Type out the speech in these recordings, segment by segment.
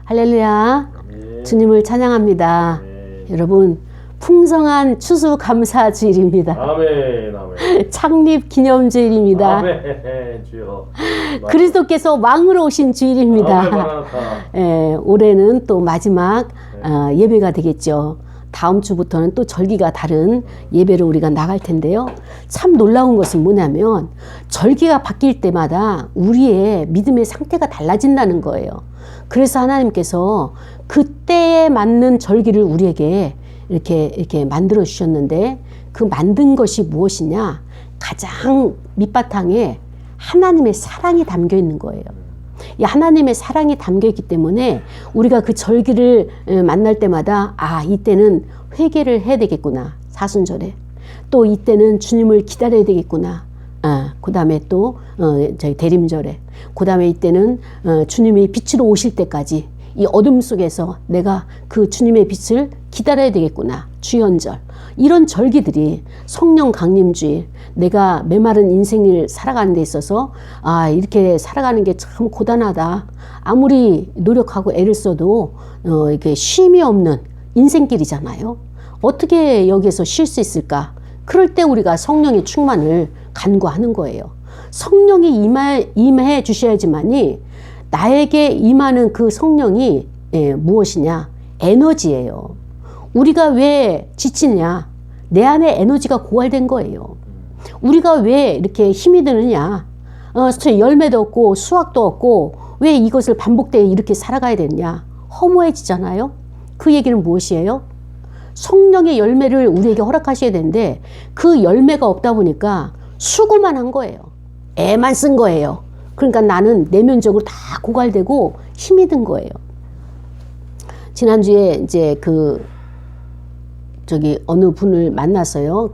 할렐루야. 아멘. 주님을 찬양합니다. 아멘. 여러분, 풍성한 추수감사주일입니다. 아멘. 아멘. 창립 기념주일입니다. 아멘. 주여. 그리스도께서 왕으로 오신 주일입니다. 아멘. 마라나타. 예, 올해는 또 마지막 예배가 되겠죠. 다음 주부터는 또 절기가 다른 예배로 우리가 나갈 텐데요. 참 놀라운 것은 뭐냐면 절기가 바뀔 때마다 우리의 믿음의 상태가 달라진다는 거예요. 그래서 하나님께서 그때에 맞는 절기를 우리에게 이렇게 만들어 주셨는데, 그 만든 것이 무엇이냐? 가장 밑바탕에 하나님의 사랑이 담겨 있는 거예요. 이 하나님의 사랑이 담겨 있기 때문에 우리가 그 절기를 만날 때마다 이때는 회개를 해야 되겠구나, 사순절에. 또 이때는 주님을 기다려야 되겠구나. 그 다음에 또 저희 대림절에. 그 다음에 이때는 주님이 빛으로 오실 때까지 이 어둠 속에서 내가 그 주님의 빛을 기다려야 되겠구나. 주연절. 이런 절기들이 성령 강림주일, 내가 메마른 인생을 살아가는 데 있어서 이렇게 살아가는 게 참 고단하다. 아무리 노력하고 애를 써도 이게 쉼이 없는 인생길이잖아요. 어떻게 여기에서 쉴 수 있을까? 그럴 때 우리가 성령의 충만을 간구하는 거예요. 성령이 임해 주셔야지만이 나에게 임하는 그 성령이 무엇이냐? 에너지예요. 우리가 왜 지치냐? 내 안에 에너지가 고갈된 거예요. 우리가 왜 이렇게 힘이 드느냐? 열매도 없고 수확도 없고 왜 이것을 반복되게 이렇게 살아가야 되느냐? 허무해지잖아요. 그 얘기는 무엇이에요? 성령의 열매를 우리에게 허락하셔야 되는데 그 열매가 없다 보니까 수고만 한 거예요. 애만 쓴 거예요. 그러니까 나는 내면적으로 다 고갈되고 힘이 든 거예요. 지난주에 이제 어느 분을 만났어요.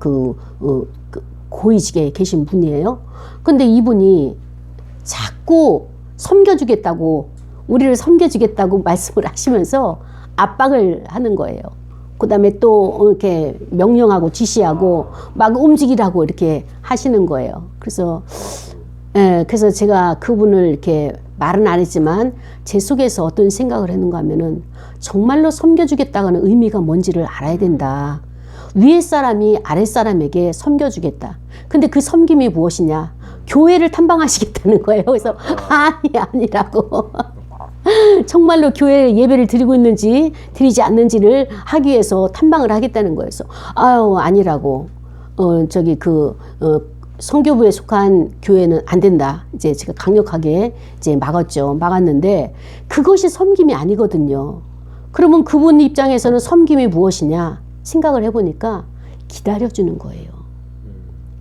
고위직에 계신 분이에요. 근데 이분이 자꾸 섬겨주겠다고, 우리를 섬겨주겠다고 말씀을 하시면서 압박을 하는 거예요. 그 다음에 또 이렇게 명령하고 지시하고 막 움직이라고 이렇게 하시는 거예요. 그래서 제가 그분을 이렇게 말은 안 했지만 제 속에서 어떤 생각을 했는가 하면은 정말로 섬겨주겠다는 의미가 뭔지를 알아야 된다. 위에 사람이 아랫 사람에게 섬겨주겠다. 근데 그 섬김이 무엇이냐? 교회를 탐방하시겠다는 거예요. 그래서 아니라고. 정말로 교회 예배를 드리고 있는지 드리지 않는지를 하기 위해서 탐방을 하겠다는 거예요. 그래서 아니라고. 선교부에 속한 교회는 안 된다. 이제 제가 강력하게 이제 막았는데 그것이 섬김이 아니거든요. 그러면 그분 입장에서는 섬김이 무엇이냐 생각을 해보니까 기다려주는 거예요.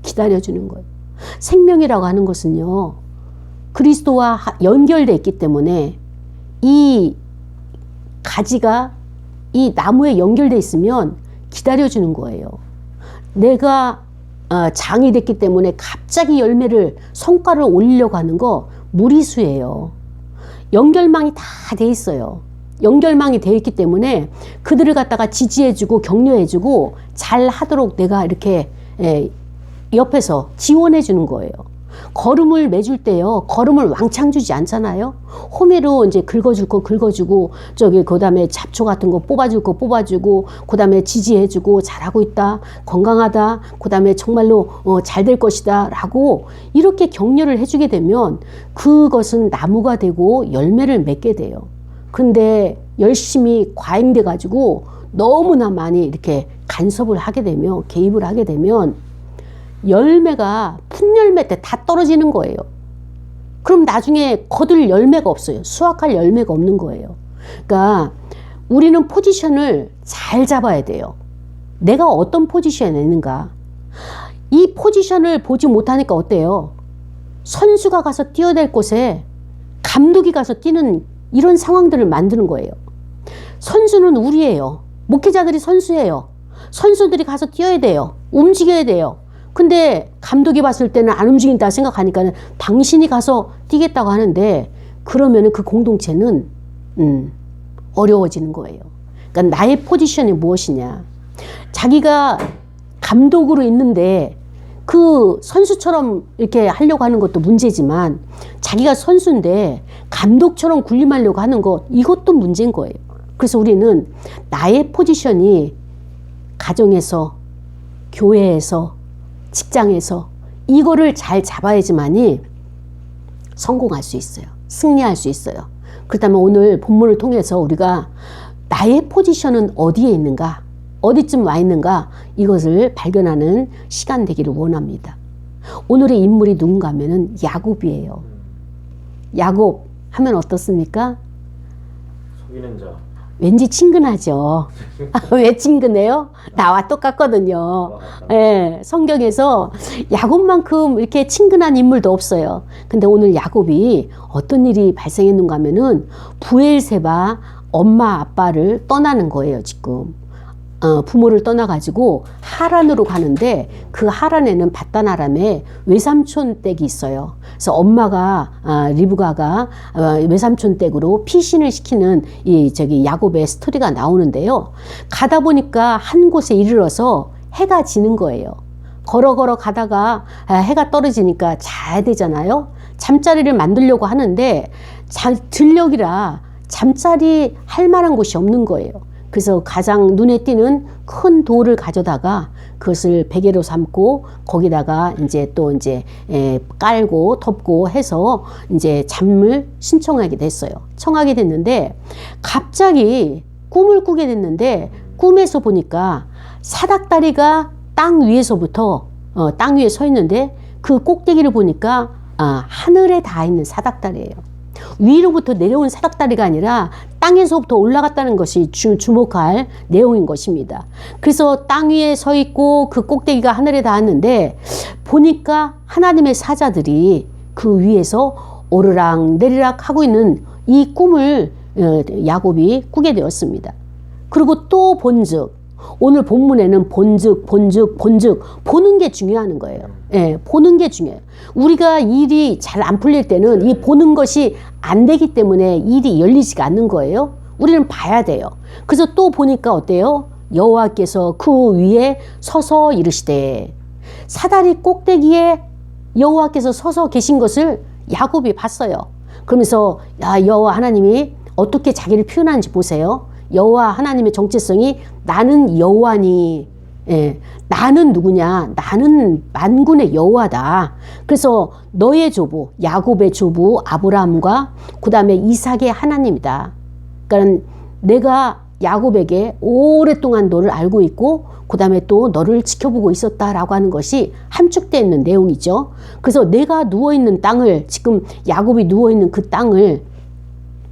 기다려주는 거예요. 생명이라고 하는 것은요, 그리스도와 연결되어 있기 때문에 이 가지가 이 나무에 연결되어 있으면 기다려주는 거예요. 내가 장이 됐기 때문에 갑자기 성과를 올리려고 하는 거 무리수예요. 연결망이 다 돼 있어요. 연결망이 되어 있기 때문에 그들을 갖다가 지지해주고 격려해주고 잘 하도록 내가 이렇게 옆에서 지원해주는 거예요. 걸음을 매줄 때요, 걸음을 왕창 주지 않잖아요. 호미로 이제 긁어줄 거 긁어주고, 그 다음에 잡초 같은 거 뽑아줄 거 뽑아주고, 그 다음에 지지해주고, 잘하고 있다, 건강하다, 그 다음에 정말로 잘 될 것이다 라고 이렇게 격려를 해주게 되면 그것은 나무가 되고 열매를 맺게 돼요. 근데 열심히 과잉돼 가지고 너무나 많이 이렇게 간섭을 하게 되면, 개입을 하게 되면 열매가 풋열매 때 다 떨어지는 거예요. 그럼 나중에 거둘 열매가 없어요. 수확할 열매가 없는 거예요. 그러니까 우리는 포지션을 잘 잡아야 돼요. 내가 어떤 포지션에 있는가. 이 포지션을 보지 못하니까 어때요? 선수가 가서 뛰어야 될 곳에 감독이 가서 뛰는 이런 상황들을 만드는 거예요. 선수는 우리예요. 목회자들이 선수예요. 선수들이 가서 뛰어야 돼요. 움직여야 돼요. 근데 감독이 봤을 때는 안 움직인다 생각하니까 당신이 가서 뛰겠다고 하는데, 그러면은 그 공동체는 어려워지는 거예요. 그러니까 나의 포지션이 무엇이냐. 자기가 감독으로 있는데 그 선수처럼 이렇게 하려고 하는 것도 문제지만 자기가 선수인데 감독처럼 군림하려고 하는 것, 이것도 문제인 거예요. 그래서 우리는 나의 포지션이 가정에서, 교회에서, 직장에서 이거를 잘 잡아야지만이 성공할 수 있어요. 승리할 수 있어요. 그렇다면 오늘 본문을 통해서 우리가 나의 포지션은 어디에 있는가, 어디쯤 와 있는가, 이것을 발견하는 시간 되기를 원합니다. 오늘의 인물이 누군가 하면은 야곱이에요. 야곱 하면 어떻습니까? 속이는 자. 왠지 친근하죠. 왜 친근해요? 나와 똑같거든요. 예, 성경에서 야곱만큼 이렇게 친근한 인물도 없어요. 근데 오늘 야곱이 어떤 일이 발생했는가 하면은 부엘세바 엄마 아빠를 떠나는 거예요, 지금. 부모를 떠나가지고 하란으로 가는데 그 하란에는 밧단 아람에 외삼촌 댁이 있어요. 그래서 엄마가 리브가가 외삼촌 댁으로 피신을 시키는 야곱의 스토리가 나오는데요. 가다 보니까 한 곳에 이르러서 해가 지는 거예요. 걸어 가다가 해가 떨어지니까 자야 되잖아요. 잠자리를 만들려고 하는데 들녘이라 잠자리 할 만한 곳이 없는 거예요. 그래서 가장 눈에 띄는 큰 돌을 가져다가 그것을 베개로 삼고 거기다가 이제 깔고 덮고 해서 이제 잠을 신청하게 됐어요. 청하게 됐는데 갑자기 꿈을 꾸게 됐는데 꿈에서 보니까 사닥다리가 땅 위에서부터 땅 위에 서 있는데 그 꼭대기를 보니까 하늘에 닿아 있는 사닥다리예요. 위로부터 내려온 사닥다리가 아니라 땅에서부터 올라갔다는 것이 주목할 내용인 것입니다. 그래서 땅 위에 서 있고 그 꼭대기가 하늘에 닿았는데 보니까 하나님의 사자들이 그 위에서 오르락 내리락 하고 있는 이 꿈을 야곱이 꾸게 되었습니다. 그리고 또 본즉 오늘 본문에는 본즉 보는 게 중요한 거예요. 예, 보는 게 중요해요. 우리가 일이 잘 안 풀릴 때는 이 보는 것이 안 되기 때문에 일이 열리지가 않는 거예요. 우리는 봐야 돼요. 그래서 또 보니까 어때요? 여호와께서 그 위에 서서 이르시되, 사다리 꼭대기에 여호와께서 서서 계신 것을 야곱이 봤어요. 그러면서 여호와 하나님이 어떻게 자기를 표현하는지 보세요. 여호와 하나님의 정체성이 나는 여호와니, 나는 누구냐? 나는 만군의 여호와다. 그래서 너의 조부, 야곱의 조부 아브라함과 그 다음에 이삭의 하나님이다. 그러니까 내가 야곱에게 오랫동안 너를 알고 있고 그 다음에 또 너를 지켜보고 있었다라고 하는 것이 함축되어 있는 내용이죠. 그래서 내가 누워있는 땅을, 지금 야곱이 누워있는 그 땅을,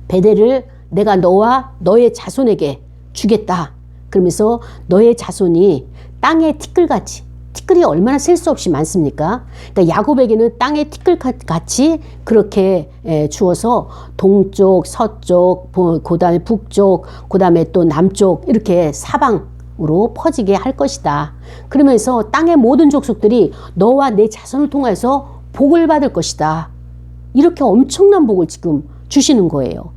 베델을 내가 너와 너의 자손에게 주겠다. 그러면서 너의 자손이 땅의 티끌같이, 티끌이 얼마나 셀 수 없이 많습니까? 그러니까 야곱에게는 땅의 티끌같이 그렇게 주어서 동쪽, 서쪽, 그 다음에 북쪽, 그 다음에 또 남쪽 이렇게 사방으로 퍼지게 할 것이다. 그러면서 땅의 모든 족속들이 너와 내 자손을 통해서 복을 받을 것이다. 이렇게 엄청난 복을 지금 주시는 거예요.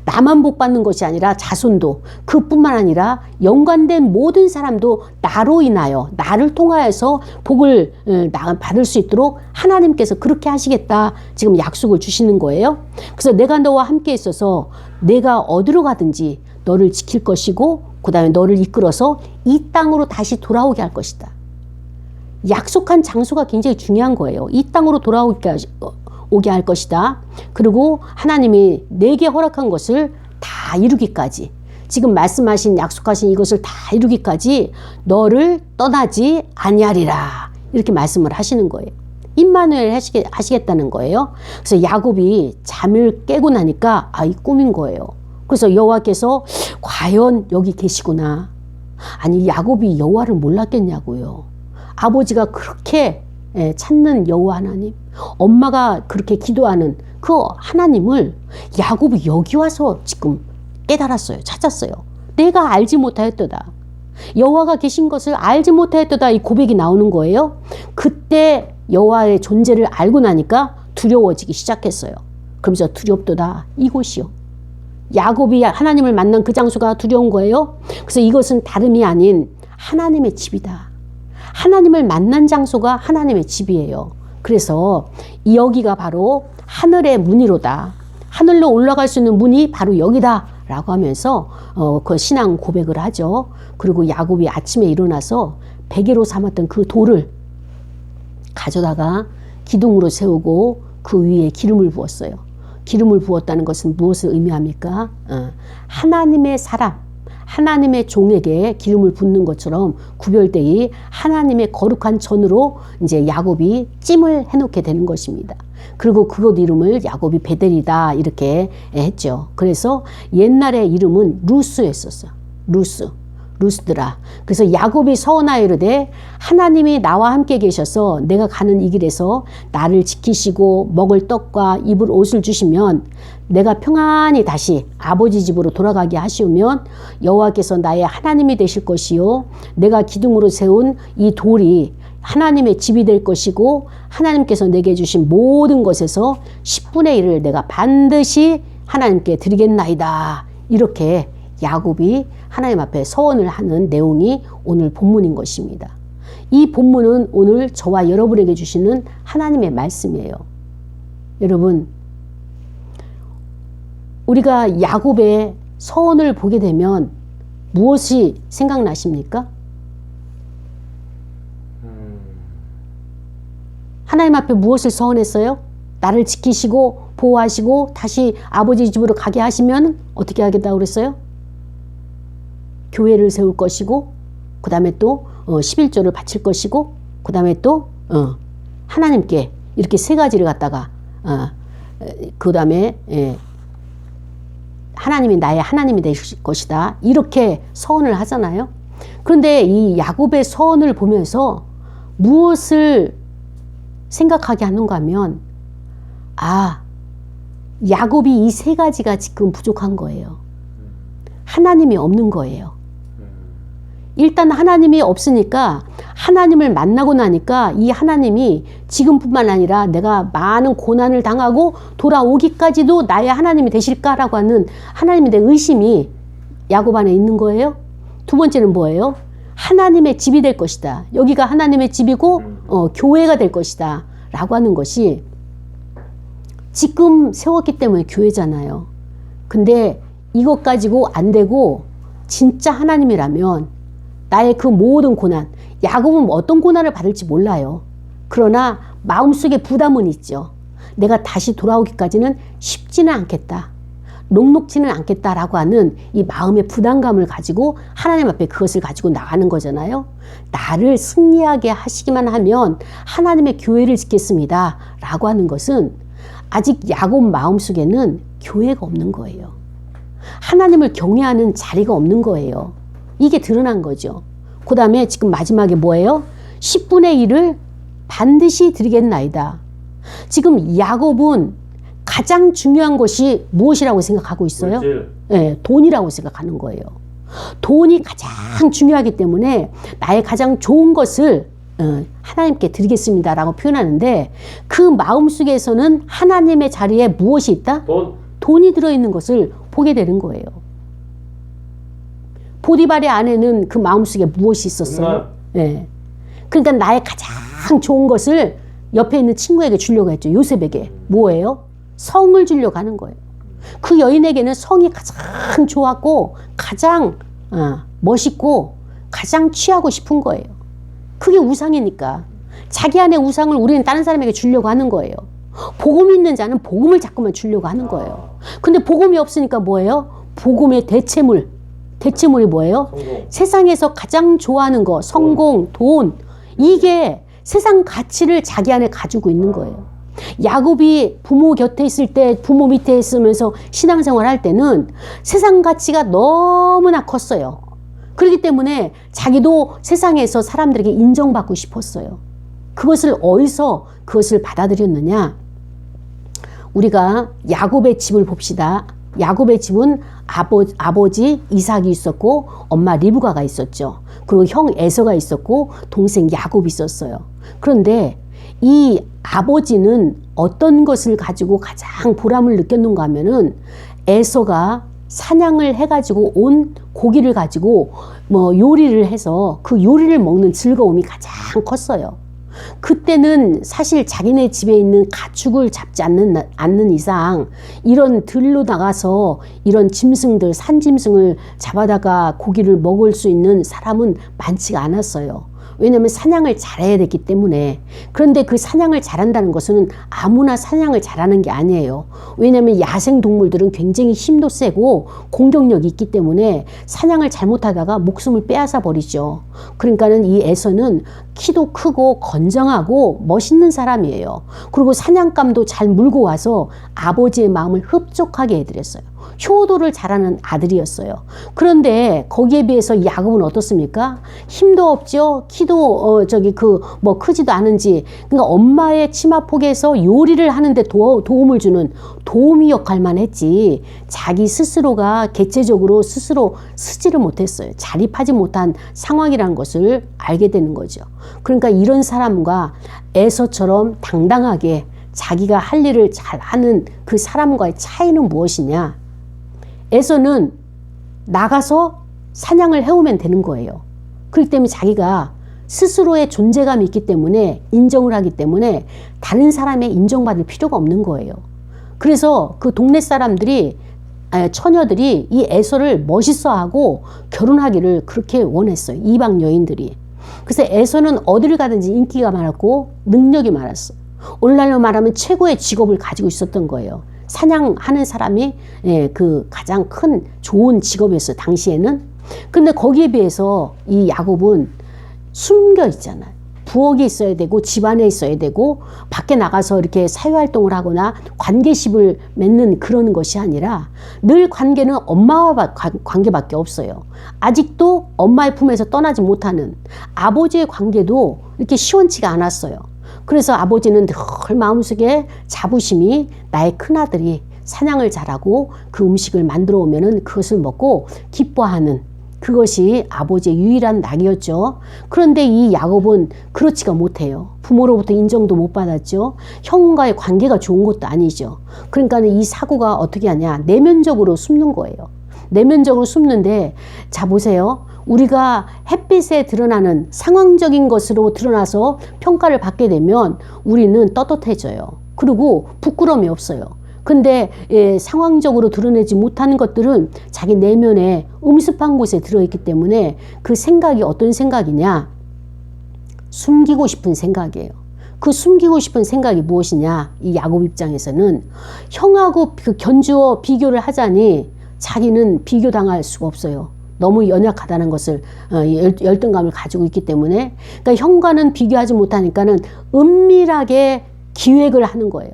나만 복 받는 것이 아니라 자손도, 그뿐만 아니라 연관된 모든 사람도 나로 인하여, 나를 통하여서 복을 받을 수 있도록 하나님께서 그렇게 하시겠다 지금 약속을 주시는 거예요. 그래서 내가 너와 함께 있어서 내가 어디로 가든지 너를 지킬 것이고 그 다음에 너를 이끌어서 이 땅으로 다시 돌아오게 할 것이다. 약속한 장소가 굉장히 중요한 거예요. 이 땅으로 오게 할 것이다. 그리고 하나님이 내게 허락한 것을 다 이루기까지, 지금 말씀하신 약속하신 이것을 다 이루기까지 너를 떠나지 아니하리라, 이렇게 말씀을 하시는 거예요. 임마누엘 하시겠다는 거예요. 그래서 야곱이 잠을 깨고 나니까 이 꿈인 거예요. 그래서 여호와께서 과연 여기 계시구나. 아니, 야곱이 여호와를 몰랐겠냐고요. 아버지가 그렇게 찾는 여호와 하나님, 엄마가 그렇게 기도하는 그 하나님을 야곱이 여기 와서 지금 깨달았어요. 찾았어요. 내가 알지 못하였도다. 여호와가 계신 것을 알지 못하였도다. 이 고백이 나오는 거예요. 그때 여호와의 존재를 알고 나니까 두려워지기 시작했어요. 그러면서 두렵도다, 이곳이요. 야곱이 하나님을 만난 그 장소가 두려운 거예요. 그래서 이것은 다름이 아닌 하나님의 집이다. 하나님을 만난 장소가 하나님의 집이에요. 그래서 여기가 바로 하늘의 문이로다. 하늘로 올라갈 수 있는 문이 바로 여기다 라고 하면서 그 신앙 고백을 하죠. 그리고 야곱이 아침에 일어나서 베개로 삼았던 그 돌을 가져다가 기둥으로 세우고 그 위에 기름을 부었어요. 기름을 부었다는 것은 무엇을 의미합니까? 하나님의 사람, 하나님의 종에게 기름을 붓는 것처럼 구별되이 하나님의 거룩한 전으로 이제 야곱이 찜을 해놓게 되는 것입니다. 그리고 그곳 이름을 야곱이 베델이다 이렇게 했죠. 그래서 옛날의 이름은 루스였었어요. 루스드라. 그래서 야곱이 서원하여 이르되 하나님이 나와 함께 계셔서 내가 가는 이 길에서 나를 지키시고 먹을 떡과 입을 옷을 주시면 내가 평안히 다시 아버지 집으로 돌아가게 하시면 여호와께서 나의 하나님이 되실 것이요 내가 기둥으로 세운 이 돌이 하나님의 집이 될 것이고 하나님께서 내게 주신 모든 것에서 10분의 1을 내가 반드시 하나님께 드리겠나이다. 이렇게 야곱이 하나님 앞에 서원을 하는 내용이 오늘 본문인 것입니다. 이 본문은 오늘 저와 여러분에게 주시는 하나님의 말씀이에요. 여러분, 우리가 야곱의 서원을 보게 되면 무엇이 생각나십니까? 하나님 앞에 무엇을 서원했어요? 나를 지키시고 보호하시고 다시 아버지 집으로 가게 하시면 어떻게 하겠다고 그랬어요? 교회를 세울 것이고 그 다음에 또 11조를 바칠 것이고 그 다음에 또 하나님께 이렇게 세 가지를 갖다가 그 다음에 하나님이 나의 하나님이 되실 것이다 이렇게 서원을 하잖아요. 그런데 이 야곱의 서원을 보면서 무엇을 생각하게 하는가 하면 야곱이 이 세 가지가 지금 부족한 거예요. 하나님이 없는 거예요. 일단 하나님이 없으니까 하나님을 만나고 나니까 이 하나님이 지금뿐만 아니라 내가 많은 고난을 당하고 돌아오기까지도 나의 하나님이 되실까라고 하는 하나님에 대한 의심이 야곱 안에 있는 거예요. 두 번째는 뭐예요? 하나님의 집이 될 것이다. 여기가 하나님의 집이고 교회가 될 것이다 라고 하는 것이 지금 세웠기 때문에 교회잖아요. 근데 이것 가지고 안 되고 진짜 하나님이라면 나의 그 모든 고난, 야곱은 어떤 고난을 받을지 몰라요. 그러나 마음속에 부담은 있죠. 내가 다시 돌아오기까지는 쉽지는 않겠다. 녹록지는 않겠다라고 하는 이 마음의 부담감을 가지고 하나님 앞에 그것을 가지고 나가는 거잖아요. 나를 승리하게 하시기만 하면 하나님의 교회를 짓겠습니다. 라고 하는 것은 아직 야곱 마음속에는 교회가 없는 거예요. 하나님을 경외하는 자리가 없는 거예요. 이게 드러난 거죠. 그 다음에 지금 마지막에 뭐예요? 10분의 1을 반드시 드리겠나이다. 지금 야곱은 가장 중요한 것이 무엇이라고 생각하고 있어요? 네, 돈이라고 생각하는 거예요. 돈이 가장 중요하기 때문에 나의 가장 좋은 것을 하나님께 드리겠습니다라고 표현하는데 그 마음속에서는 하나님의 자리에 무엇이 있다? 돈이 들어있는 것을 보게 되는 거예요. 보디발의 아내는 그 마음속에 무엇이 있었어요? 네. 그러니까 나의 가장 좋은 것을 옆에 있는 친구에게 주려고 했죠. 요셉에게. 뭐예요? 성을 주려고 하는 거예요. 그 여인에게는 성이 가장 좋았고 가장 멋있고 가장 취하고 싶은 거예요. 그게 우상이니까. 자기 안의 우상을 우리는 다른 사람에게 주려고 하는 거예요. 복음이 있는 자는 복음을 자꾸만 주려고 하는 거예요. 근데 복음이 없으니까 뭐예요? 복음의 대체물이 뭐예요? 성공. 세상에서 가장 좋아하는 거, 성공, 돈. 이게 세상 가치를 자기 안에 가지고 있는 거예요. 야곱이 부모 곁에 있을 때, 부모 밑에 있으면서 신앙생활 할 때는 세상 가치가 너무나 컸어요. 그렇기 때문에 자기도 세상에서 사람들에게 인정받고 싶었어요. 그것을 어디서 그것을 받아들였느냐? 우리가 야곱의 집을 봅시다. 야곱의 집은 아버지 이삭이 있었고 엄마 리브가가 있었죠. 그리고 형 에서가 있었고 동생 야곱이 있었어요. 그런데 이 아버지는 어떤 것을 가지고 가장 보람을 느꼈는가 하면은 에서가 사냥을 해가지고 온 고기를 가지고 뭐 요리를 해서 그 요리를 먹는 즐거움이 가장 컸어요. 그때는 사실 자기네 집에 있는 가축을 잡지 않는 이상 이런 들로 나가서 이런 짐승들, 산짐승을 잡아다가 고기를 먹을 수 있는 사람은 많지가 않았어요. 왜냐하면 사냥을 잘해야 됐기 때문에. 그런데 그 사냥을 잘한다는 것은 아무나 사냥을 잘하는 게 아니에요. 왜냐하면 야생동물들은 굉장히 힘도 세고 공격력이 있기 때문에 사냥을 잘못하다가 목숨을 빼앗아 버리죠. 그러니까는 이 에서는 키도 크고 건장하고 멋있는 사람이에요. 그리고 사냥감도 잘 물고 와서 아버지의 마음을 흡족하게 해드렸어요. 효도를 잘하는 아들이었어요. 그런데 거기에 비해서 야곱은 어떻습니까? 힘도 없죠. 키도 크지도 않은지. 그러니까 엄마의 치마폭에서 요리를 하는데 도움을 주는 도우미 역할만 했지 자기 스스로가 개체적으로 스스로 쓰지를 못했어요. 자립하지 못한 상황이라는 것을 알게 되는 거죠. 그러니까 이런 사람과 에서처럼 당당하게 자기가 할 일을 잘 하는 그 사람과의 차이는 무엇이냐? 에서는 나가서 사냥을 해오면 되는 거예요. 그렇기 때문에 자기가 스스로의 존재감이 있기 때문에 인정을 하기 때문에 다른 사람의 인정받을 필요가 없는 거예요. 그래서 그 동네 사람들이 처녀들이 이 에서를 멋있어하고 결혼하기를 그렇게 원했어요. 이방 여인들이. 그래서 에서는 어디를 가든지 인기가 많았고 능력이 많았어요. 오늘날로 말하면 최고의 직업을 가지고 있었던 거예요. 사냥하는 사람이 그 가장 큰 좋은 직업이었어요. 당시에는. 근데 거기에 비해서 이 야곱은 숨겨 있잖아요. 부엌에 있어야 되고 집안에 있어야 되고 밖에 나가서 이렇게 사회활동을 하거나 관계십을 맺는 그런 것이 아니라 늘 관계는 엄마와 관계밖에 없어요. 아직도 엄마의 품에서 떠나지 못하는 아버지의 관계도 이렇게 시원치가 않았어요. 그래서 아버지는 늘 마음속에 자부심이 나의 큰아들이 사냥을 잘하고 그 음식을 만들어 오면은 그것을 먹고 기뻐하는 그것이 아버지의 유일한 낙이었죠. 그런데 이 야곱은 그렇지가 못해요. 부모로부터 인정도 못 받았죠. 형과의 관계가 좋은 것도 아니죠. 그러니까 이 사고가 어떻게 하냐. 내면적으로 숨는 거예요. 내면적으로 숨는데 자 보세요. 우리가 햇빛에 드러나는 상황적인 것으로 드러나서 평가를 받게 되면 우리는 떳떳해져요. 그리고 부끄러움이 없어요. 근데 상황적으로 드러내지 못하는 것들은 자기 내면에 음습한 곳에 들어있기 때문에 그 생각이 어떤 생각이냐? 숨기고 싶은 생각이에요. 그 숨기고 싶은 생각이 무엇이냐? 이 야곱 입장에서는 형하고 견주어 비교를 하자니 자기는 비교당할 수가 없어요. 너무 연약하다는 것을 열등감을 가지고 있기 때문에 그러니까 형과는 비교하지 못하니까는 은밀하게 기획을 하는 거예요.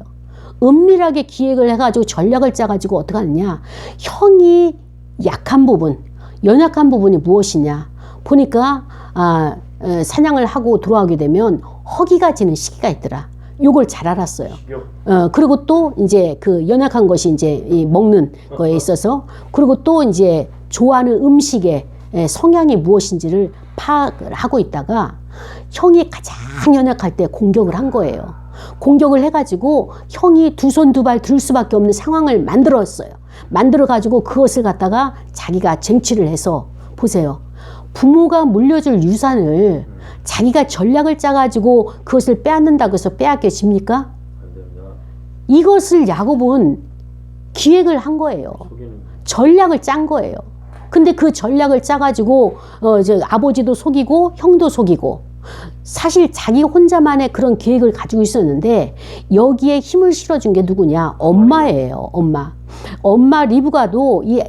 은밀하게 기획을 해가지고 전략을 짜가지고 어떻게 하느냐. 형이 약한 부분, 연약한 부분이 무엇이냐. 보니까 사냥을 하고 돌아오게 되면 허기가 지는 시기가 있더라. 요걸 잘 알았어요. 그리고 또 이제 그 연약한 것이 이제 먹는 거에 있어서 그리고 또 이제 좋아하는 음식의 성향이 무엇인지를 파악을 하고 있다가 형이 가장 연약할 때 공격을 한 거예요. 공격을 해가지고 형이 두 손 두 발 들 수밖에 없는 상황을 만들었어요. 만들어가지고 그것을 갖다가 자기가 쟁취를 해서 보세요. 부모가 물려줄 유산을 자기가 전략을 짜가지고 그것을 빼앗는다고 해서 빼앗겨집니까? 이것을 야곱은 기획을 한 거예요. 전략을 짠 거예요. 근데 그 전략을 짜가지고 아버지도 속이고 형도 속이고 사실 자기 혼자만의 그런 계획을 가지고 있었는데 여기에 힘을 실어준 게 누구냐? 엄마예요. 엄마 리브가도 이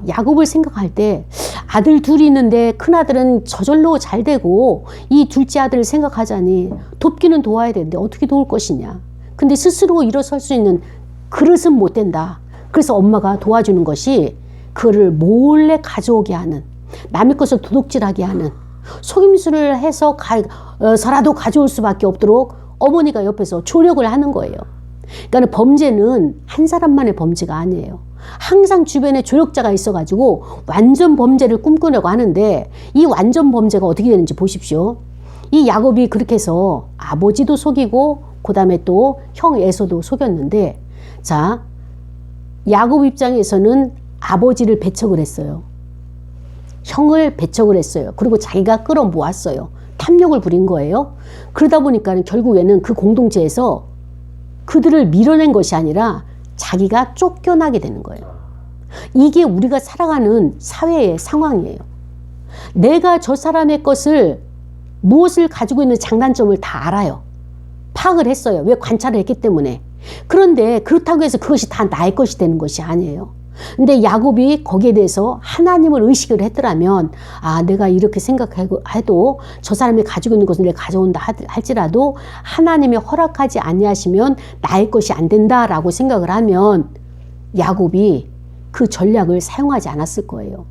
야곱을 생각할 때 아들 둘이 있는데 큰아들은 저절로 잘 되고 이 둘째 아들을 생각하자니 돕기는 도와야 되는데 어떻게 도울 것이냐. 근데 스스로 일어설 수 있는 그릇은 못 된다. 그래서 엄마가 도와주는 것이 그를 몰래 가져오게 하는, 남의 것을 도둑질하게 하는, 속임수를 해서 서라도 가져올 수밖에 없도록 어머니가 옆에서 조력을 하는 거예요. 그러니까 범죄는 한 사람만의 범죄가 아니에요. 항상 주변에 조력자가 있어가지고 완전 범죄를 꿈꾸려고 하는데 이 완전 범죄가 어떻게 되는지 보십시오. 이 야곱이 그렇게 해서 아버지도 속이고 그 다음에 또 형 에서도 속였는데 자 야곱 입장에서는 아버지를 배척을 했어요. 형을 배척을 했어요. 그리고 자기가 끌어모았어요. 탐욕을 부린 거예요. 그러다 보니까 결국에는 그 공동체에서 그들을 밀어낸 것이 아니라 자기가 쫓겨나게 되는 거예요. 이게 우리가 살아가는 사회의 상황이에요. 내가 저 사람의 것을 무엇을 가지고 있는 장단점을 다 알아요. 파악을 했어요. 왜? 관찰을 했기 때문에. 그런데 그렇다고 해서 그것이 다 나의 것이 되는 것이 아니에요. 근데 야곱이 거기에 대해서 하나님을 의식을 했더라면, 아, 내가 이렇게 생각해도 저 사람이 가지고 있는 것을 내가 가져온다 할지라도 하나님이 허락하지 아니하시면 나의 것이 안 된다라고 생각을 하면 야곱이 그 전략을 사용하지 않았을 거예요.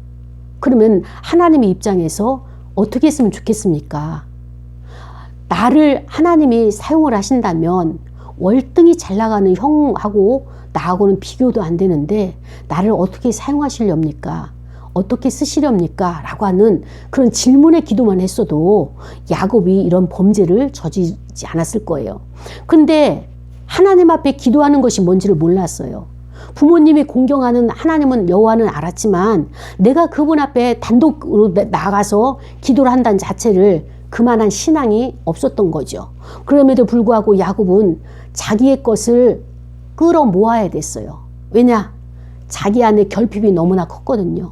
그러면 하나님의 입장에서 어떻게 했으면 좋겠습니까? 나를 하나님이 사용을 하신다면 월등히 잘 나가는 형하고 나하고는 비교도 안 되는데 나를 어떻게 사용하시렵니까? 어떻게 쓰시렵니까? 라고 하는 그런 질문의 기도만 했어도 야곱이 이런 범죄를 저지르지 않았을 거예요. 근데 하나님 앞에 기도하는 것이 뭔지를 몰랐어요. 부모님이 공경하는 하나님은 여호와는 알았지만 내가 그분 앞에 단독으로 나가서 기도를 한다는 자체를 그만한 신앙이 없었던 거죠. 그럼에도 불구하고 야곱은 자기의 것을 끌어모아야 됐어요. 왜냐? 자기 안에 결핍이 너무나 컸거든요.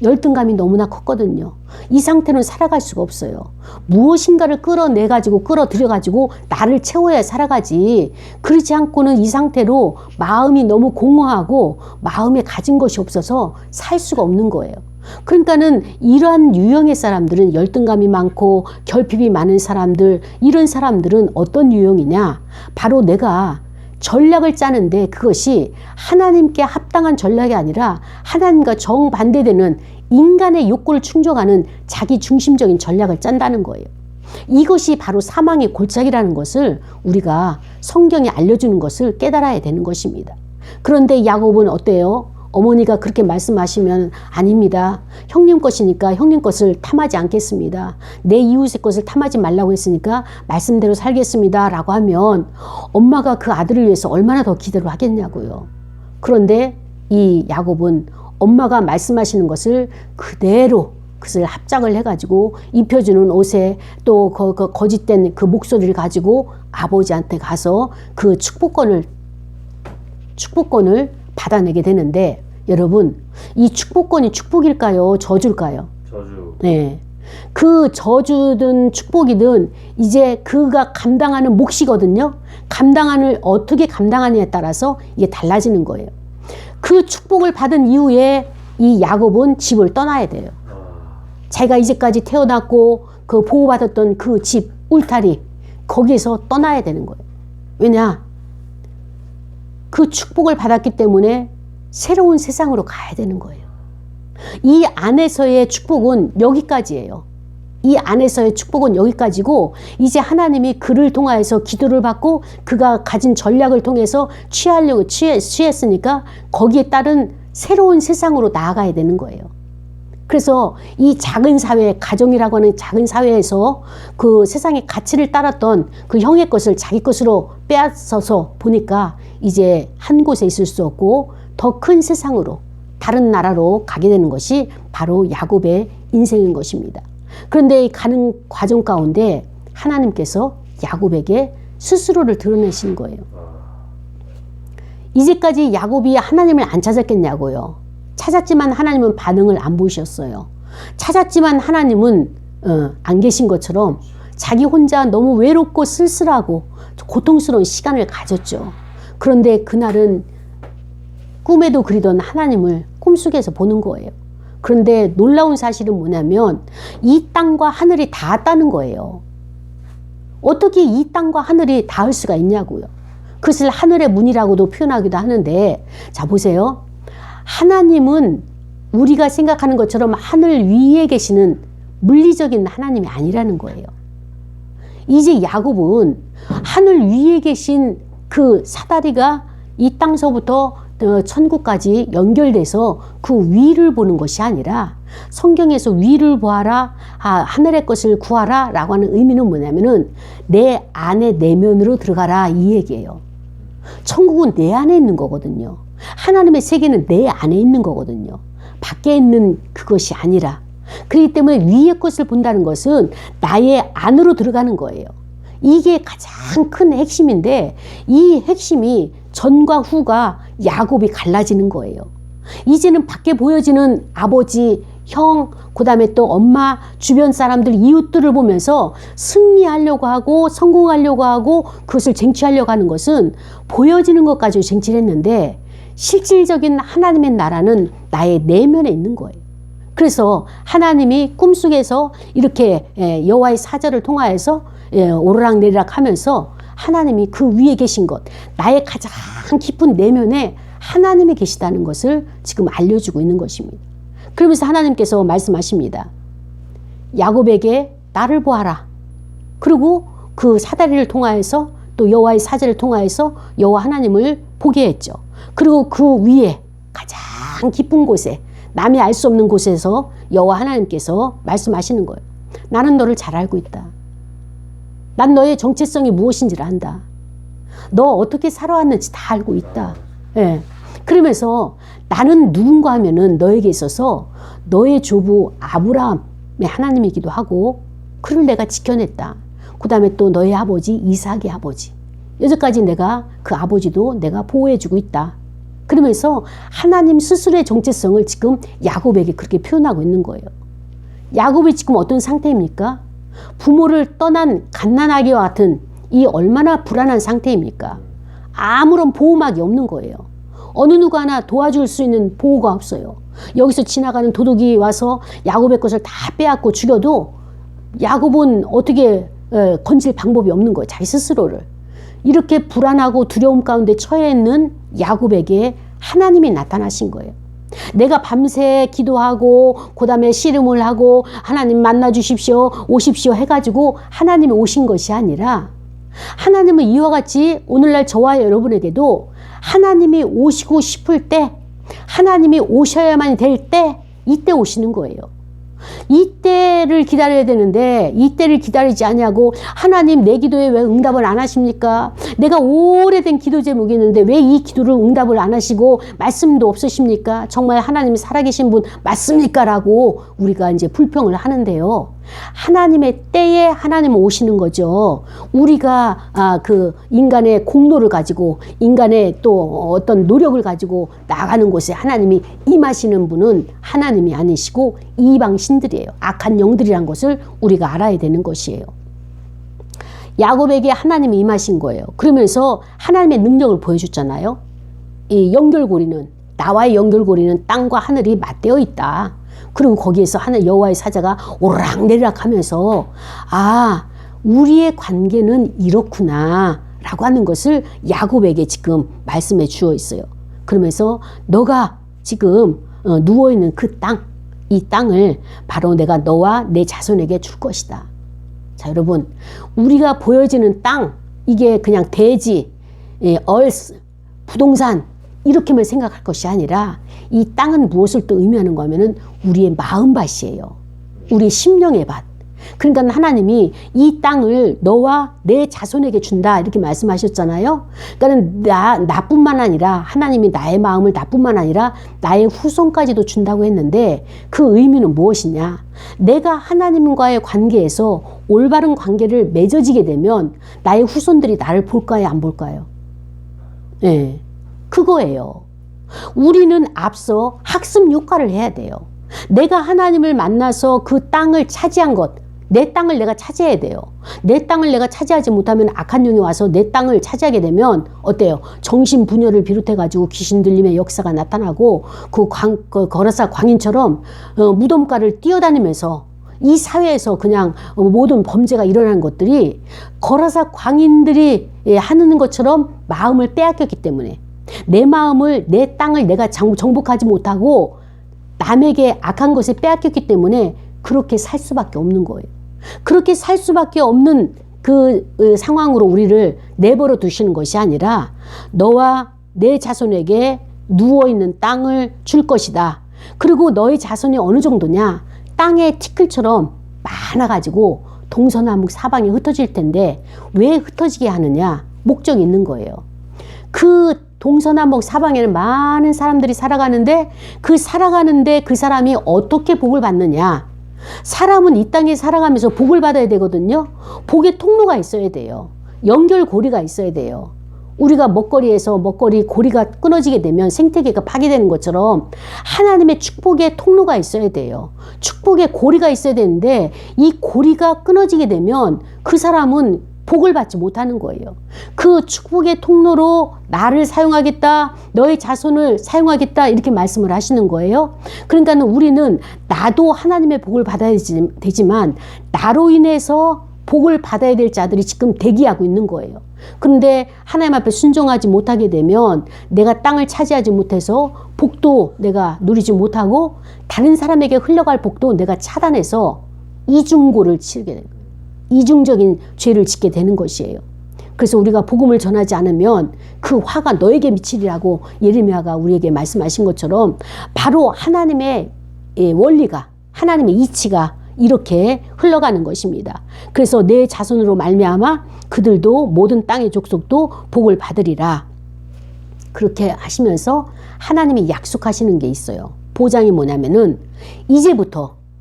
열등감이 너무나 컸거든요. 이 상태는 살아갈 수가 없어요. 무엇인가를 끌어내가지고 끌어들여가지고 나를 채워야 살아가지. 그렇지 않고는 이 상태로 마음이 너무 공허하고 마음에 가진 것이 없어서 살 수가 없는 거예요. 그러니까는 이러한 유형의 사람들은 열등감이 많고 결핍이 많은 사람들, 이런 사람들은 어떤 유형이냐? 바로 내가 전략을 짜는데 그것이 하나님께 합당한 전략이 아니라 하나님과 정반대되는 인간의 욕구를 충족하는 자기 중심적인 전략을 짠다는 거예요. 이것이 바로 사망의 골짜기라는 것을 우리가 성경이 알려주는 것을 깨달아야 되는 것입니다. 그런데 야곱은 어때요? 어머니가 그렇게 말씀하시면 아닙니다. 형님 것이니까 형님 것을 탐하지 않겠습니다. 내 이웃의 것을 탐하지 말라고 했으니까 말씀대로 살겠습니다. 라고 하면 엄마가 그 아들을 위해서 얼마나 더 기도를 하겠냐고요. 그런데 이 야곱은 엄마가 말씀하시는 것을 그대로 그것을 합작을 해가지고 입혀주는 옷에 또 그 거짓된 그 목소리를 가지고 아버지한테 가서 그 축복권을 받아내게 되는데 여러분 이 축복권이 축복일까요? 저주일까요? 저주. 네. 그 저주든 축복이든 이제 그가 감당하는 몫이거든요. 어떻게 감당하느냐에 따라서 이게 달라지는 거예요. 그 축복을 받은 이후에 이 야곱은 집을 떠나야 돼요. 자기가 이제까지 태어났고 그 보호받았던 그 집 울타리 거기에서 떠나야 되는 거예요. 왜냐? 그 축복을 받았기 때문에 새로운 세상으로 가야 되는 거예요. 이 안에서의 축복은 여기까지예요. 이 안에서의 축복은 여기까지고 이제 하나님이 그를 통하여서 기도를 받고 그가 가진 전략을 통해서 취했으니까 거기에 따른 새로운 세상으로 나아가야 되는 거예요. 그래서 이 작은 사회, 가정이라고 하는 작은 사회에서 그 세상의 가치를 따랐던 그 형의 것을 자기 것으로 빼앗아서 보니까 이제 한 곳에 있을 수 없고 더 큰 세상으로 다른 나라로 가게 되는 것이 바로 야곱의 인생인 것입니다. 그런데 이 가는 과정 가운데 하나님께서 야곱에게 스스로를 드러내신 거예요. 이제까지 야곱이 하나님을 안 찾았겠냐고요. 찾았지만 하나님은 반응을 안 보이셨어요. 찾았지만 하나님은 안 계신 것처럼 자기 혼자 너무 외롭고 쓸쓸하고 고통스러운 시간을 가졌죠. 그런데 그날은 꿈에도 그리던 하나님을 꿈속에서 보는 거예요. 그런데 놀라운 사실은 뭐냐면 이 땅과 하늘이 닿았다는 거예요. 어떻게 이 땅과 하늘이 닿을 수가 있냐고요. 그것을 하늘의 문이라고도 표현하기도 하는데 자 보세요. 하나님은 우리가 생각하는 것처럼 하늘 위에 계시는 물리적인 하나님이 아니라는 거예요. 이제 야곱은 하늘 위에 계신 그 사다리가 이 땅서부터 천국까지 연결돼서 그 위를 보는 것이 아니라 성경에서 위를 보아라, 하늘의 것을 구하라 라고 하는 의미는 뭐냐면은 내 안에 내면으로 들어가라 이 얘기예요. 천국은 내 안에 있는 거거든요. 하나님의 세계는 내 안에 있는 거거든요. 밖에 있는 그것이 아니라. 그렇기 때문에 위의 것을 본다는 것은 나의 안으로 들어가는 거예요. 이게 가장 큰 핵심인데 이 핵심이 전과 후가 야곱이 갈라지는 거예요. 이제는 밖에 보여지는 아버지, 형, 그 다음에 또 엄마, 주변 사람들, 이웃들을 보면서 승리하려고 하고 성공하려고 하고 그것을 쟁취하려고 하는 것은 보여지는 것 가지고 쟁취를 했는데 실질적인 하나님의 나라는 나의 내면에 있는 거예요. 그래서 하나님이 꿈속에서 이렇게 여호와의 사자를 통하여서 오르락내리락 하면서 하나님이 그 위에 계신 것, 나의 가장 깊은 내면에 하나님이 계시다는 것을 지금 알려주고 있는 것입니다. 그러면서 하나님께서 말씀하십니다. 야곱에게 나를 보아라. 그리고 그 사다리를 통하여서 또 여호와의 사자를 통하여서 여호와 하나님을 보게 했죠. 그리고 그 위에 가장 깊은 곳에 남이 알 수 없는 곳에서 여호와 하나님께서 말씀하시는 거예요. 나는 너를 잘 알고 있다. 난 너의 정체성이 무엇인지를 안다. 너 어떻게 살아왔는지 다 알고 있다. 예. 그러면서 나는 누군가 하면은 너에게 있어서 너의 조부 아브라함의 하나님이기도 하고 그를 내가 지켜냈다. 그 다음에 또 너의 아버지 이삭의 아버지. 여기까지 내가 그 아버지도 내가 보호해주고 있다. 그러면서 하나님 스스로의 정체성을 지금 야곱에게 그렇게 표현하고 있는 거예요. 야곱이 지금 어떤 상태입니까? 부모를 떠난 갓난아기와 같은 이 얼마나 불안한 상태입니까? 아무런 보호막이 없는 거예요. 어느 누구 하나 도와줄 수 있는 보호가 없어요. 여기서 지나가는 도둑이 와서 야곱의 것을 다 빼앗고 죽여도 야곱은 어떻게 건질 방법이 없는 거예요. 자기 스스로를. 이렇게 불안하고 두려움 가운데 처해 있는 야곱에게 하나님이 나타나신 거예요. 내가 밤새 기도하고 그 다음에 씨름을 하고 하나님 만나 주십시오 오십시오 해가지고 하나님이 오신 것이 아니라 하나님은 이와 같이 오늘날 저와 여러분에게도 하나님이 오시고 싶을 때 하나님이 오셔야만 될 때 이때 오시는 거예요. 이때를 기다려야 되는데 이때를 기다리지 않냐고 하나님 내 기도에 왜 응답을 안 하십니까? 내가 오래된 기도 제목이 있는데 왜 이 기도를 응답을 안 하시고 말씀도 없으십니까? 정말 하나님이 살아계신 분 맞습니까? 라고 우리가 이제 불평을 하는데요. 하나님의 때에 하나님은 오시는 거죠. 우리가 그 인간의 공로를 가지고 인간의 또 어떤 노력을 가지고 나가는 곳에 하나님이 임하시는 분은 하나님이 아니시고 이방 신들이에요. 악한 영들이란 것을 우리가 알아야 되는 것이에요. 야곱에게 하나님이 임하신 거예요. 그러면서 하나님의 능력을 보여줬잖아요. 이 연결고리는 나와의 연결고리는 땅과 하늘이 맞대어 있다. 그리고 거기에서 하늘 여호와의 사자가 오르락내리락 하면서 우리의 관계는 이렇구나 라고 하는 것을 야곱에게 지금 말씀해 주어 있어요. 그러면서 너가 지금 누워있는 그 땅, 이 땅을 바로 내가 너와 내 자손에게 줄 것이다. 자, 여러분, 우리가 보여지는 땅, 이게 그냥 대지, 부동산 이렇게만 생각할 것이 아니라 이 땅은 무엇을 또 의미하는가 하면은 우리의 마음밭이에요. 우리 심령의 밭. 그러니까 하나님이 이 땅을 너와 내 자손에게 준다 이렇게 말씀하셨잖아요. 그러니까 나뿐만 아니라 하나님이 나의 마음을 나뿐만 아니라 나의 후손까지도 준다고 했는데 그 의미는 무엇이냐? 내가 하나님과의 관계에서 올바른 관계를 맺어지게 되면 나의 후손들이 나를 볼까요? 안 볼까요? 네, 그거예요. 우리는 앞서 학습 효과를 해야 돼요. 내가 하나님을 만나서 그 땅을 차지한 것, 내 땅을 내가 차지해야 돼요. 내 땅을 내가 차지하지 못하면 악한 영이 와서 내 땅을 차지하게 되면 어때요? 정신분열을 비롯해가지고 귀신 들림의 역사가 나타나고 그 거라사 광인처럼 무덤가를 뛰어다니면서 이 사회에서 그냥 모든 범죄가 일어나는 것들이 거라사 광인들이 하는 것처럼 마음을 빼앗겼기 때문에 내 마음을 내 땅을 내가 정복하지 못하고 남에게 악한 것을 빼앗겼기 때문에 그렇게 살 수밖에 없는 거예요. 그렇게 살 수밖에 없는 그 상황으로 우리를 내버려 두시는 것이 아니라 너와 내 자손에게 누워있는 땅을 줄 것이다. 그리고 너의 자손이 어느 정도냐? 땅의 티끌처럼 많아가지고 동서남북 사방에 흩어질 텐데 왜 흩어지게 하느냐? 목적이 있는 거예요. 그 동서남북 사방에는 많은 사람들이 살아가는데 그 사람이 어떻게 복을 받느냐. 사람은 이 땅에 살아가면서 복을 받아야 되거든요. 복의 통로가 있어야 돼요. 연결고리가 있어야 돼요. 우리가 먹거리에서 고리가 끊어지게 되면 생태계가 파괴되는 것처럼 하나님의 축복의 통로가 있어야 돼요. 축복의 고리가 있어야 되는데 이 고리가 끊어지게 되면 그 사람은 복을 받지 못하는 거예요. 그 축복의 통로로 나를 사용하겠다, 너의 자손을 사용하겠다 이렇게 말씀을 하시는 거예요. 그러니까 우리는 나도 하나님의 복을 받아야 되지만 나로 인해서 복을 받아야 될 자들이 지금 대기하고 있는 거예요. 그런데 하나님 앞에 순종하지 못하게 되면 내가 땅을 차지하지 못해서 복도 내가 누리지 못하고 다른 사람에게 흘러갈 복도 내가 차단해서 이중고를 치르게 되는 거예요. 이중적인 죄를 짓게 되는 것이에요. 그래서 우리가 복음을 전하지 않으면 그 화가 너에게 미치리라고 예레미야가 우리에게 말씀하신 것처럼 바로 하나님의 원리가, 하나님의 이치가 이렇게 흘러가는 것입니다. 그래서 내 자손으로 말미암아 그들도 모든 땅의 족속도 복을 받으리라. 그렇게 하시면서 하나님이 약속하시는 게 있어요. 보장이 뭐냐면은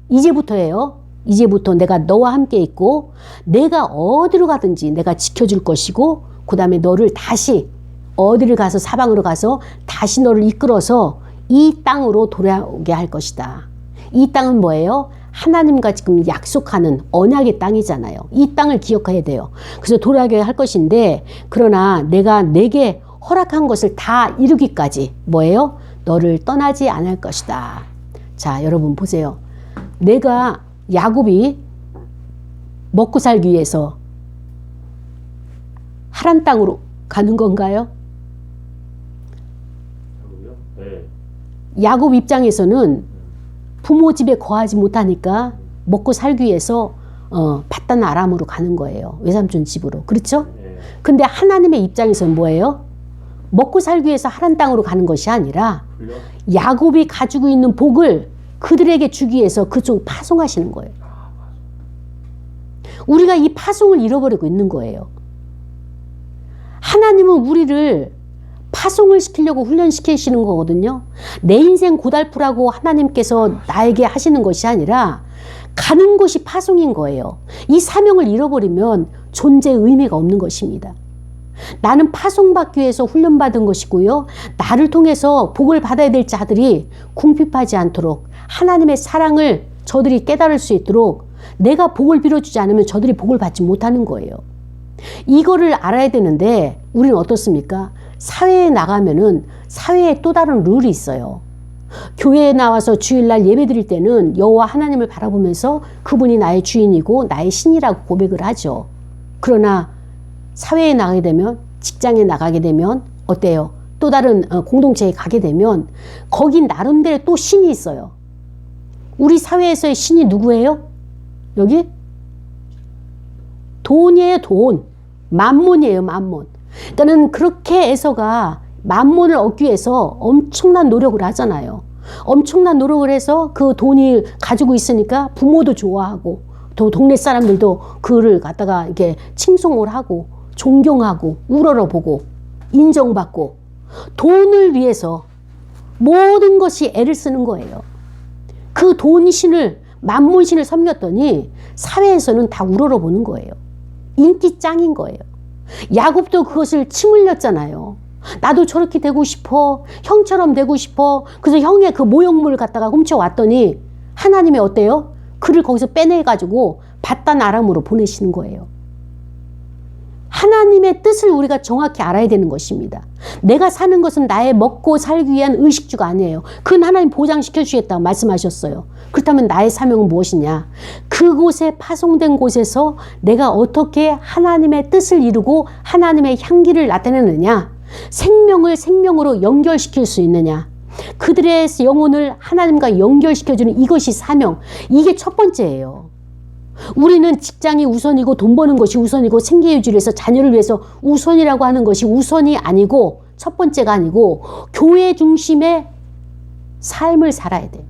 이제부터예요. 이제부터 내가 너와 함께 있고 내가 어디로 가든지 내가 지켜줄 것이고 그 다음에 너를 다시 어디를 가서 사방으로 가서 다시 너를 이끌어서 이 땅으로 돌아오게 할 것이다. 이 땅은 뭐예요? 하나님과 지금 약속하는 언약의 땅이잖아요. 이 땅을 기억해야 돼요. 그래서 돌아오게 할 것인데 내가 내게 허락한 것을 다 이루기까지 뭐예요? 너를 떠나지 않을 것이다. 자, 여러분 보세요. 야곱이 먹고 살기 위해서 하란 땅으로 가는 건가요? 네. 야곱 입장에서는 부모 집에 거하지 못하니까 먹고 살기 위해서 밧단 아람으로 가는 거예요. 외삼촌 집으로. 그렇죠? 네. 근데 하나님의 입장에서는 뭐예요? 먹고 살기 위해서 하란 땅으로 가는 것이 아니라 야곱이 가지고 있는 복을 그들에게 주기 위해서 그쪽 파송하시는 거예요. 우리가 이 파송을 잃어버리고 있는 거예요. 하나님은 우리를 파송을 시키려고 훈련시키시는 거거든요. 내 인생 고달프라고 하나님께서 나에게 하시는 것이 아니라 가는 것이 파송인 거예요. 이 사명을 잃어버리면 존재의 의미가 없는 것입니다. 나는 파송받기 위해서 훈련받은 것이고요. 나를 통해서 복을 받아야 될 자들이 궁핍하지 않도록 하나님의 사랑을 저들이 깨달을 수 있도록 내가 복을 빌어주지 않으면 저들이 복을 받지 못하는 거예요. 이거를 알아야 되는데 우리는 어떻습니까? 사회에 나가면은 사회에 또 다른 룰이 있어요. 교회에 나와서 주일날 예배 드릴 때는 여호와 하나님을 바라보면서 그분이 나의 주인이고 나의 신이라고 고백을 하죠. 그러나 사회에 나가게 되면, 직장에 나가게 되면 어때요? 또 다른 공동체에 가게 되면 거긴 나름대로 또 신이 있어요. 우리 사회에서의 신이 누구예요? 여기? 돈이에요, 돈. 만몬이에요, 만몬. 그러니까는 그렇게 해서가 만몬을 얻기 위해서 엄청난 노력을 하잖아요. 엄청난 노력을 해서 그 돈이 가지고 있으니까 부모도 좋아하고 또 동네 사람들도 그를 갖다가 이렇게 칭송을 하고 존경하고 우러러보고 인정받고 돈을 위해서 모든 것이 애를 쓰는 거예요. 그 돈신을 만몬신을 섬겼더니 사회에서는 다 우러러보는 거예요. 인기 짱인 거예요. 야곱도 그것을 침 흘렸잖아요. 나도 저렇게 되고 싶어. 형처럼 되고 싶어. 그래서 형의 그 모형물을 갖다가 훔쳐왔더니 하나님이 어때요? 그를 거기서 빼내가지고 밧단 아람으로 보내시는 거예요. 하나님의 뜻을 우리가 정확히 알아야 되는 것입니다. 내가 사는 것은 나의 먹고 살기 위한 의식주가 아니에요. 그건 하나님 보장시켜 주겠다고 말씀하셨어요. 그렇다면 나의 사명은 무엇이냐? 그곳에 파송된 곳에서 내가 어떻게 하나님의 뜻을 이루고 하나님의 향기를 나타내느냐? 생명을 생명으로 연결시킬 수 있느냐? 그들의 영혼을 하나님과 연결시켜주는 이것이 사명. 이게 첫 번째예요. 우리는 직장이 우선이고 돈 버는 것이 우선이고 생계유지를 위해서 자녀를 위해서 우선이라고 하는 것이 우선이 아니고 첫 번째가 아니고 교회 중심의 삶을 살아야 돼요.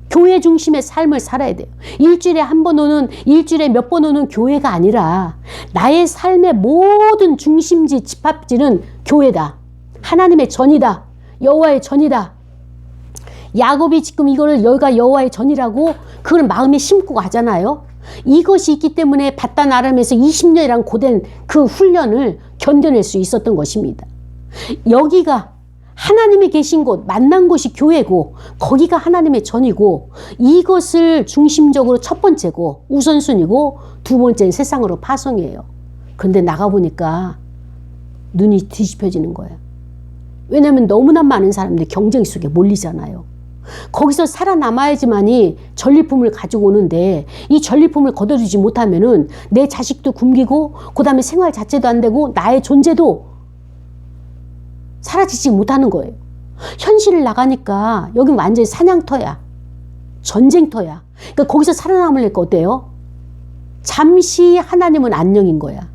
교회 중심의 삶을 살아야 돼요. 일주일에 한 번 오는, 일주일에 몇 번 오는 교회가 아니라 나의 삶의 모든 중심지, 집합지는 교회다. 하나님의 전이다. 여호와의 전이다. 야곱이 지금 이거를 여기가 여호와의 전이라고 그걸 마음에 심고 가잖아요. 이것이 있기 때문에 바단 아람에서 20년이란 고된 그 훈련을 견뎌낼 수 있었던 것입니다. 여기가 하나님이 계신 곳, 만난 곳이 교회고 거기가 하나님의 전이고 이것을 중심적으로 첫 번째고 우선순위고 두 번째는 세상으로 파송이에요. 그런데 나가보니까 눈이 뒤집혀지는 거예요. 왜냐하면 너무나 많은 사람들이 경쟁 속에 몰리잖아요. 거기서 살아남아야지만이 전리품을 가지고 오는데 이 전리품을 거둬주지 못하면은 내 자식도 굶기고 그 다음에 생활 자체도 안 되고 나의 존재도 사라지지 못하는 거예요. 현실을 나가니까 여긴 완전히 사냥터야. 전쟁터야. 그러니까 거기서 살아남으려니까 어때요? 잠시 하나님은 안녕인 거야.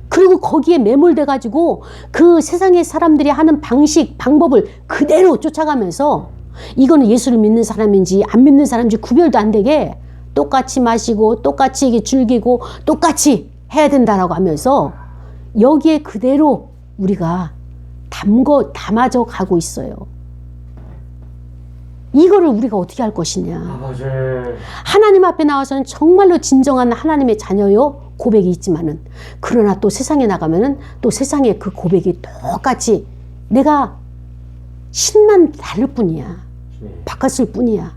그리고 거기에 매몰돼가지고 그 세상의 사람들이 하는 방식, 방법을 그대로 쫓아가면서 이거는 예수를 믿는 사람인지 안 믿는 사람인지 구별도 안 되게 똑같이 마시고 똑같이 즐기고 똑같이 해야 된다라고 하면서 여기에 그대로 우리가 담아져 가고 있어요. 이거를 우리가 어떻게 할 것이냐. 하나님 앞에 나와서는 정말로 진정한 하나님의 자녀요 고백이 있지만은 그러나 또 세상에 나가면은 또 세상의 그 고백이 똑같이 내가 신만 다를 뿐이야. 바꿨을 뿐이야.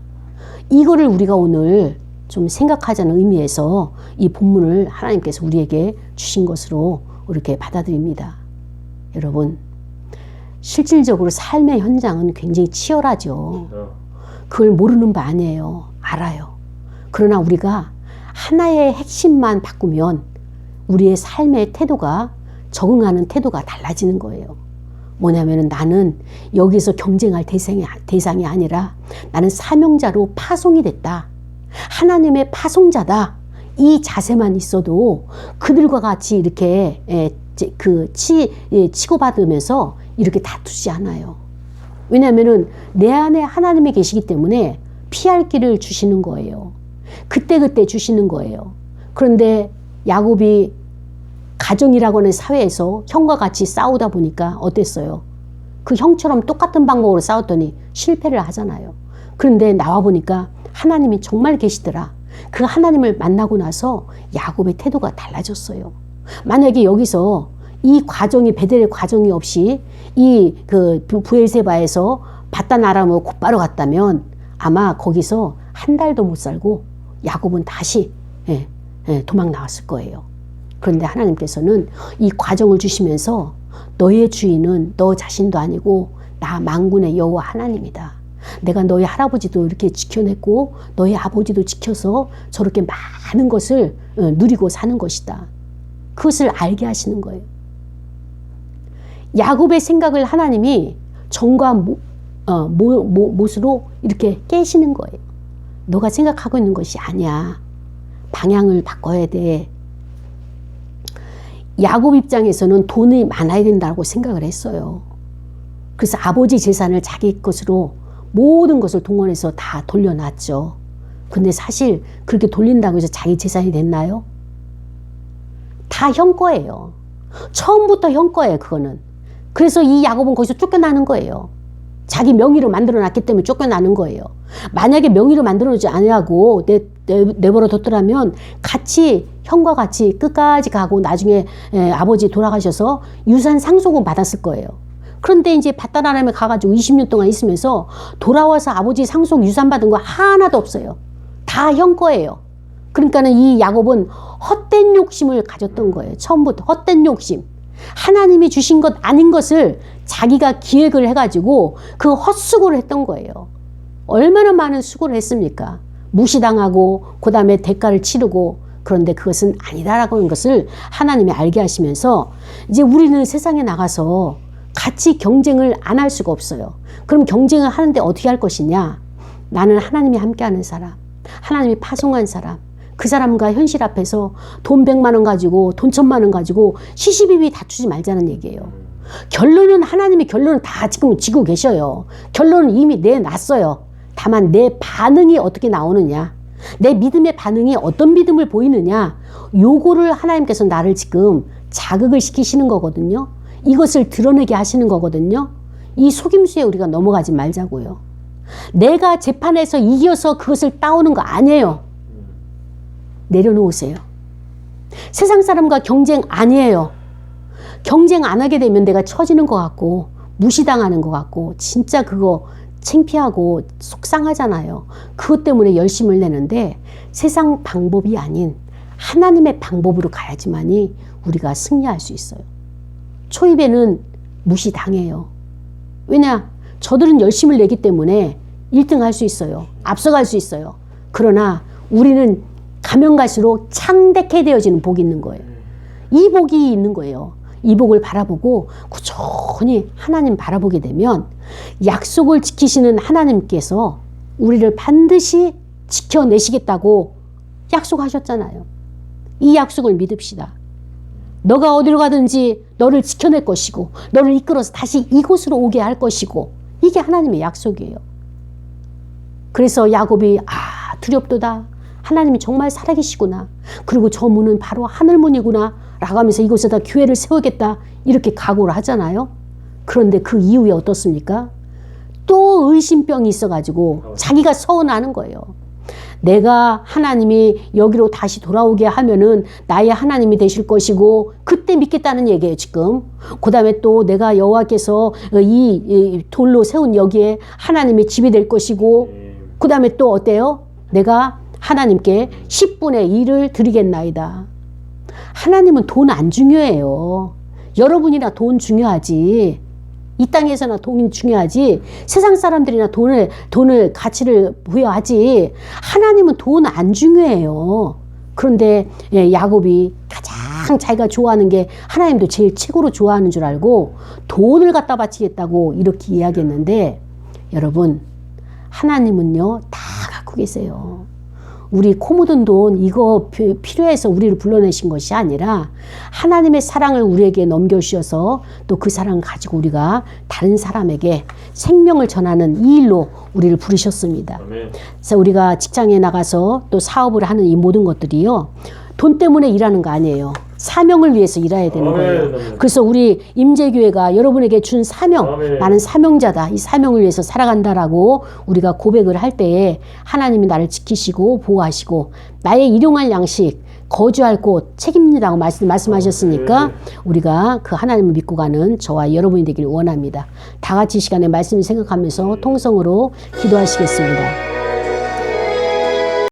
이거를 우리가 오늘 좀 생각하자는 의미에서 이 본문을 하나님께서 우리에게 주신 것으로 이렇게 받아들입니다. 여러분, 실질적으로 삶의 현장은 굉장히 치열하죠. 그걸 모르는 바 아니에요. 알아요. 그러나 우리가 하나의 핵심만 바꾸면 우리의 삶의 태도가 적응하는 태도가 달라지는 거예요. 뭐냐면은 나는 여기서 경쟁할 대상이 아니라 나는 사명자로 파송이 됐다. 하나님의 파송자다. 이 자세만 있어도 그들과 같이 이렇게 치고받으면서 이렇게 다투지 않아요. 왜냐하면은 내 안에 하나님이 계시기 때문에 피할 길을 주시는 거예요. 그때그때 주시는 거예요. 그런데 야곱이 가정이라고 하는 사회에서 형과 같이 싸우다 보니까 어땠어요? 그 형처럼 똑같은 방법으로 싸웠더니 실패를 하잖아요. 그런데 나와 보니까 하나님이 정말 계시더라. 그 하나님을 만나고 나서 야곱의 태도가 달라졌어요. 만약에 여기서 이 과정이 베델의 과정이 없이 이 그 브엘세바에서 바단 아람으로 곧바로 갔다면 아마 거기서 한 달도 못 살고 야곱은 다시 도망 나왔을 거예요. 그런데 하나님께서는 이 과정을 주시면서 너의 주인은 너 자신도 아니고 나 만군의 여호와 하나님이다. 내가 너의 할아버지도 이렇게 지켜냈고 너의 아버지도 지켜서 저렇게 많은 것을 누리고 사는 것이다. 그것을 알게 하시는 거예요. 야곱의 생각을 하나님이 정과 못으로 이렇게 깨시는 거예요. 너가 생각하고 있는 것이 아니야. 방향을 바꿔야 돼. 야곱 입장에서는 돈이 많아야 된다고 생각을 했어요. 그래서 아버지 재산을 자기 것으로 모든 것을 동원해서 다 돌려놨죠. 근데 사실 그렇게 돌린다고 해서 자기 재산이 됐나요? 다 형 거예요. 처음부터 형 거예요, 그거는. 그래서 이 야곱은 거기서 쫓겨나는 거예요. 자기 명의로 만들어놨기 때문에 쫓겨나는 거예요. 만약에 명의로 만들어놓지 않냐고 내버려 뒀더라면 같이 형과 같이 끝까지 가고 나중에 아버지 돌아가셔서 유산 상속은 받았을 거예요. 그런데 이제 바단 아람에 가가지고 20년 동안 있으면서 돌아와서 아버지 상속 유산 받은 거 하나도 없어요. 다 형 거예요. 그러니까는 이 야곱은 헛된 욕심을 가졌던 거예요. 처음부터 헛된 욕심. 하나님이 주신 것 아닌 것을 자기가 기획을 해가지고 그 헛수고를 했던 거예요. 얼마나 많은 수고를 했습니까? 무시당하고 그 다음에 대가를 치르고 그런데 그것은 아니다라고 하는 것을 하나님이 알게 하시면서 이제 우리는 세상에 나가서 같이 경쟁을 안 할 수가 없어요. 그럼 경쟁을 하는데 어떻게 할 것이냐? 나는 하나님이 함께하는 사람, 하나님이 파송한 사람, 그 사람과 현실 앞에서 돈 100만 원 가지고 돈 1000만 원 가지고 시시비비 다투지 말자는 얘기예요. 결론은 하나님이 결론은 다 지금 지고 계셔요. 결론은 이미 내놨어요. 다만 내 반응이 어떻게 나오느냐, 내 믿음의 반응이 어떤 믿음을 보이느냐, 요거를 하나님께서 나를 지금 자극을 시키시는 거거든요. 이것을 드러내게 하시는 거거든요. 이 속임수에 우리가 넘어가지 말자고요. 내가 재판에서 이겨서 그것을 따오는 거 아니에요. 내려놓으세요. 세상 사람과 경쟁 아니에요. 경쟁 안 하게 되면 내가 처지는 것 같고 무시당하는 것 같고 진짜 그거 창피하고 속상하잖아요. 그것 때문에 열심을 내는데 세상 방법이 아닌 하나님의 방법으로 가야지만이 우리가 승리할 수 있어요. 초입에는 무시당해요. 왜냐? 저들은 열심을 내기 때문에 1등 할 수 있어요. 앞서갈 수 있어요. 그러나 우리는 가면 갈수록 창대케 되어지는 복이 있는 거예요. 이 복이 있는 거예요. 이 복을 바라보고 꾸준히 하나님 바라보게 되면 약속을 지키시는 하나님께서 우리를 반드시 지켜내시겠다고 약속하셨잖아요. 이 약속을 믿읍시다. 너가 어디로 가든지 너를 지켜낼 것이고 너를 이끌어서 다시 이곳으로 오게 할 것이고 이게 하나님의 약속이에요. 그래서 야곱이 두렵도다. 하나님이 정말 살아계시구나. 그리고 저 문은 바로 하늘문이구나 라고 하면서 이곳에다 교회를 세우겠다 이렇게 각오를 하잖아요. 그런데 그 이후에 어떻습니까? 또 의심병이 있어가지고 자기가 서운하는 거예요. 내가 하나님이 여기로 다시 돌아오게 하면은 나의 하나님이 되실 것이고 그때 믿겠다는 얘기예요 지금. 그 다음에 또 내가 여호와께서 이 돌로 세운 여기에 하나님의 집이 될 것이고 그 다음에 또 어때요? 내가 하나님께 10분의 1을 드리겠나이다. 하나님은 돈 안 중요해요. 여러분이나 돈 중요하지. 이 땅에서나 돈이 중요하지. 세상 사람들이나 돈을 가치를 부여하지. 하나님은 돈 안 중요해요. 그런데 야곱이 가장 자기가 좋아하는 게 하나님도 제일 최고로 좋아하는 줄 알고 돈을 갖다 바치겠다고 이렇게 이야기했는데 여러분 하나님은요 다 갖고 계세요. 우리 코 묻은 돈 이거 필요해서 우리를 불러내신 것이 아니라 하나님의 사랑을 우리에게 넘겨주셔서 또 그 사랑을 가지고 우리가 다른 사람에게 생명을 전하는 이 일로 우리를 부르셨습니다. 아멘. 그래서 우리가 직장에 나가서 또 사업을 하는 이 모든 것들이요. 돈 때문에 일하는 거 아니에요. 사명을 위해서 일해야 되는 거예요. 아멘. 그래서 우리 임재교회가 여러분에게 준 사명, 아멘. 나는 사명자다. 이 사명을 위해서 살아간다라고 우리가 고백을 할 때에 하나님이 나를 지키시고 보호하시고 나의 일용할 양식, 거주할 곳 책임지라고 말씀하셨으니까 우리가 그 하나님을 믿고 가는 저와 여러분이 되기를 원합니다. 다 같이 이 시간에 말씀을 생각하면서 통성으로 기도하시겠습니다.